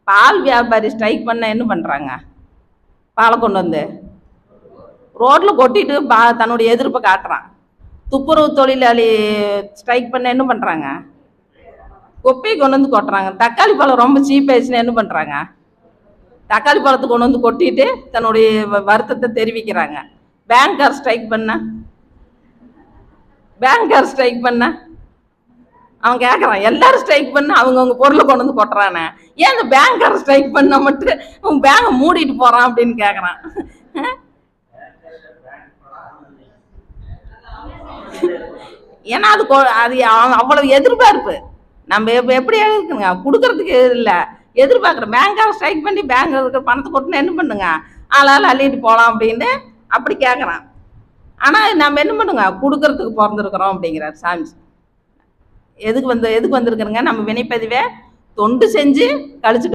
பால் வியாபாரி ஸ்ட்ரைக் பண்ண என்ன பண்ணுறாங்க? பாலை கொண்டு வந்து ரோட்டில் கொட்டிட்டு தன்னுடைய எதிர்ப்பை காட்டுறான். துப்புரவு தொழிலாளி ஸ்ட்ரைக் பண்ண என்ன பண்ணுறாங்க? குப்பையை கொண்டு வந்து கொட்டுறாங்க. தக்காளி பழம் ரொம்ப சீப் ஆயிடுச்சுன்னா என்ன பண்ணுறாங்க? தக்காளி பழத்தை கொண்டு வந்து கொட்டிட்டு தன்னுடைய வருத்தத்தை தெரிவிக்கிறாங்க. பேங்கார் ஸ்ட்ரைக் பண்ண அவன் கேட்குறான், எல்லாரும் ஸ்ட்ரைக் பண்ண அவங்கவுங்க பொருளை கொண்டு வந்து கொட்டுறானே, ஏன் இந்த பேங்கார் ஸ்ட்ரைக் பண்ண மட்டும் பேங்கை மூடிட்டு போறான் அப்படின்னு கேட்குறான். ஏன்னா அது அவ்வளவு எதிர்பார்ப்பு. நம்ம எப்படி இருக்குங்க கொடுக்கறதுக்கு இல்லை, எதிர்பார்க்குறோம். பேங்காக ஸ்ட்ரைக் பண்ணி பேங்க் இருக்கிற பணத்தை கொட்டினா என்ன பண்ணுங்க, ஆளால் அள்ளிட்டு போகலாம் அப்படின்னு அப்படி கேட்குறான். ஆனால் நம்ம என்ன பண்ணுங்க, கொடுக்கறதுக்கு பிறந்திருக்கிறோம் அப்படிங்கிறார் சாமி. எதுக்கு வந்திருக்கிறோங்க? நம்ம வினைப்பதிவை தொண்டு செஞ்சு கழிச்சுட்டு